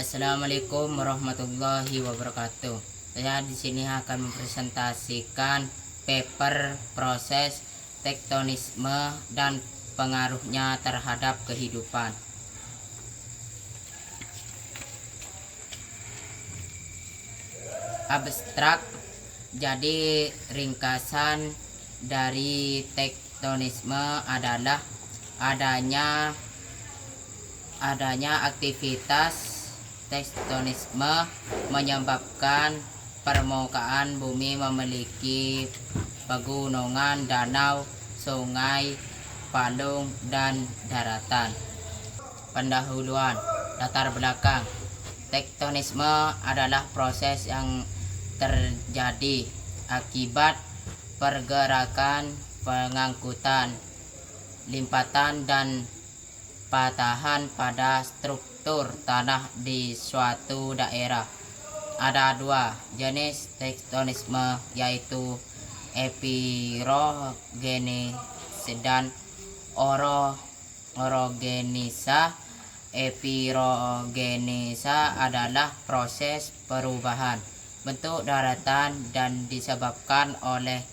Assalamualaikum warahmatullahi wabarakatuh. Saya di sini akan mempresentasikan paper proses tektonisme dan pengaruhnya terhadap kehidupan. Abstrak. Jadi ringkasan dari tektonisme adalah adanya aktivitas tektonisme menyebabkan permukaan bumi memiliki pegunungan, danau, sungai, palung, dan daratan. Pendahuluan. Latar belakang. Tektonisme adalah proses yang terjadi akibat pergerakan, pengangkutan, limpatan, dan patahan pada struktur tanah di suatu daerah. Ada dua jenis tektonisme, yaitu epirogenesis dan orogenisa. Epirogenesa adalah proses perubahan bentuk daratan dan disebabkan oleh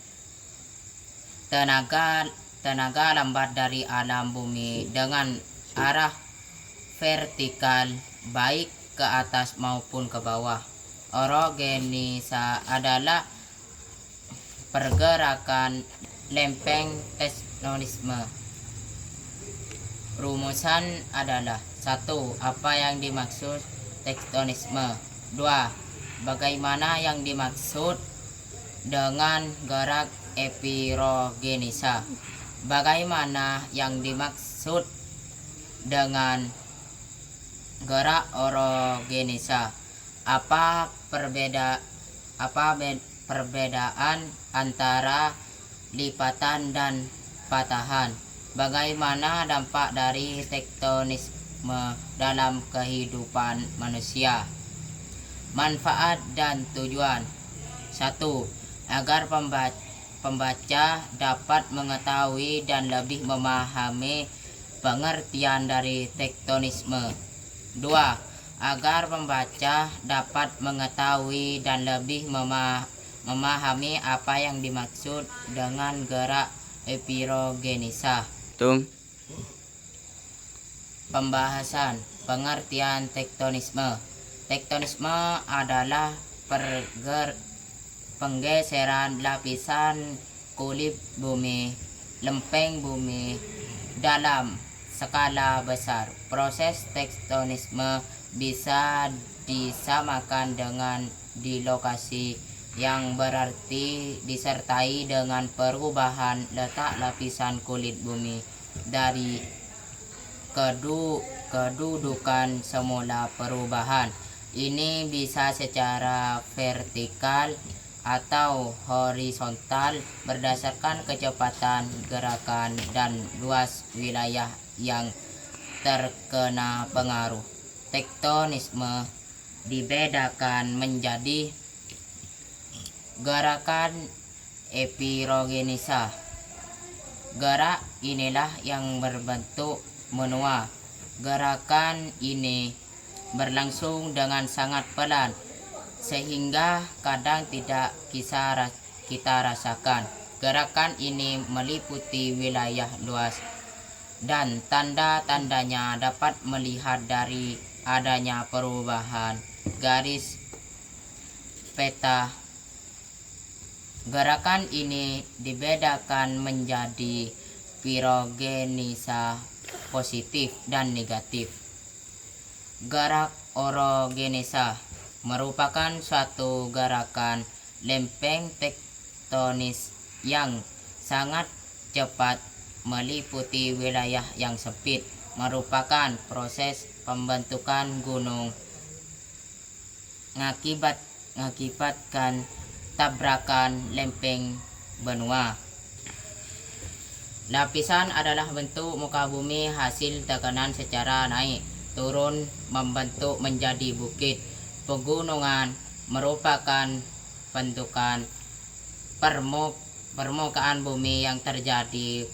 tenaga lambat dari alam bumi dengan arah vertikal baik ke atas maupun ke bawah. Orogenisa adalah pergerakan lempeng tektonisme. Rumusan adalah: 1. Apa yang dimaksud tektonisme? 2. Bagaimana yang dimaksud dengan gerak epirogenisa? Bagaimana yang dimaksud dengan gerak orogenisa? Apa perbedaan antara lipatan dan patahan? Bagaimana dampak dari tektonisme dalam kehidupan manusia? Manfaat dan tujuan. 1. Agar pembaca dapat mengetahui dan lebih memahami pengertian dari tektonisme. 2. Agar pembaca dapat mengetahui dan lebih memahami apa yang dimaksud dengan gerak epirogenisa. Pembahasan pengertian tektonisme. Tektonisme adalah penggeseran lapisan kulit bumi, lempeng bumi dalam skala besar. Proses tektonisme bisa disamakan dengan di lokasi yang berarti disertai dengan perubahan letak lapisan kulit bumi dari kedudukan semula. Perubahan ini bisa secara vertikal atau horizontal berdasarkan kecepatan gerakan dan luas wilayah yang terkena pengaruh. Tektonisme dibedakan menjadi gerakan epirogenisa. Gerak inilah yang berbentuk menua. Gerakan ini berlangsung dengan sangat pelan sehingga kadang tidak kita rasakan. Gerakan ini meliputi wilayah luas dan tanda-tandanya dapat melihat dari adanya perubahan garis peta. Gerakan ini dibedakan menjadi pirogenisa positif dan negatif. Gerak orogenisa merupakan suatu gerakan lempeng tektonis yang sangat cepat meliputi wilayah yang sempit. Merupakan proses pembentukan gunung mengakibatkan tabrakan lempeng benua. Lapisan adalah bentuk muka bumi hasil tekanan secara naik turun membentuk menjadi bukit. Pegunungan merupakan bentukan permukaan bumi yang terjadi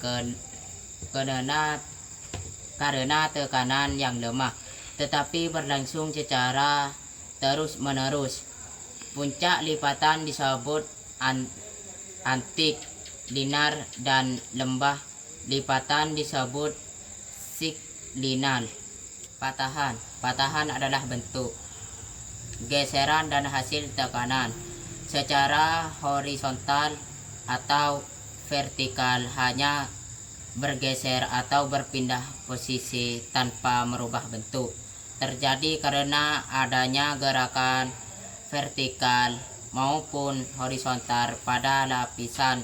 karena tekanan yang lemah. tetapi berlangsung secara terus-menerus. Puncak lipatan disebut antik linar dan lembah lipatan disebut siklinal. Patahan adalah bentuk geseran dan hasil tekanan secara horizontal atau vertikal, hanya bergeser atau berpindah posisi tanpa merubah bentuk. Terjadi karena adanya gerakan vertikal maupun horizontal pada lapisan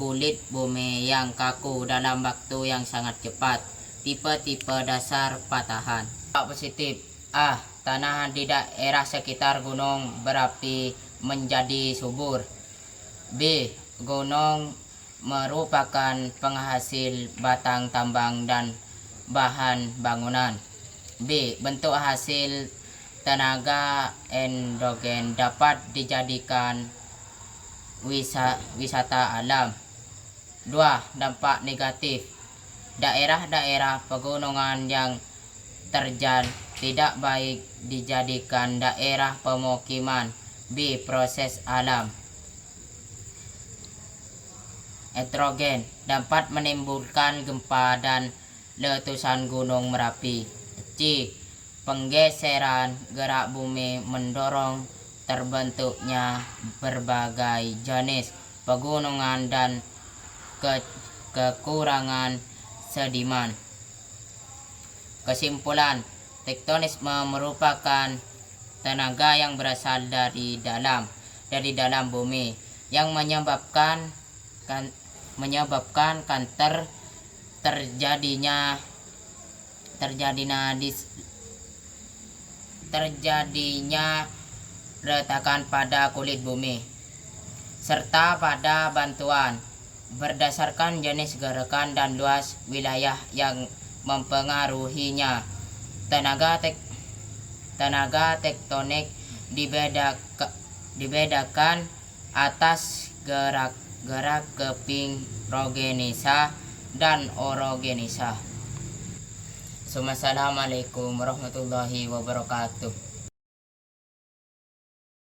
kulit bumi yang kaku dalam waktu yang sangat cepat. Tipe-tipe dasar patahan. Positif. A. Tanah di daerah sekitar gunung berapi menjadi subur. B. Gunung merupakan penghasil batang tambang dan bahan bangunan. B. Bentuk hasil tenaga endogen dapat dijadikan wisata alam. 2. Dampak negatif. Daerah-daerah pegunungan yang terjal tidak baik dijadikan daerah pemukiman. B. Proses alam. Heterogen dapat menimbulkan gempa dan letusan gunung Merapi. C. Penggeseran gerak bumi mendorong terbentuknya berbagai jenis pegunungan dan kekurangan sediman. Kesimpulan, tektonisme merupakan tenaga yang berasal dari dalam bumi yang menyebabkan terjadinya retakan pada kulit bumi serta pada bantuan berdasarkan jenis gerakan dan luas wilayah yang mempengaruhinya. Tenaga tektonik dibedakan atas gerak keping rogenisa dan orogenisa. Assalamualaikum warahmatullahi wabarakatuh.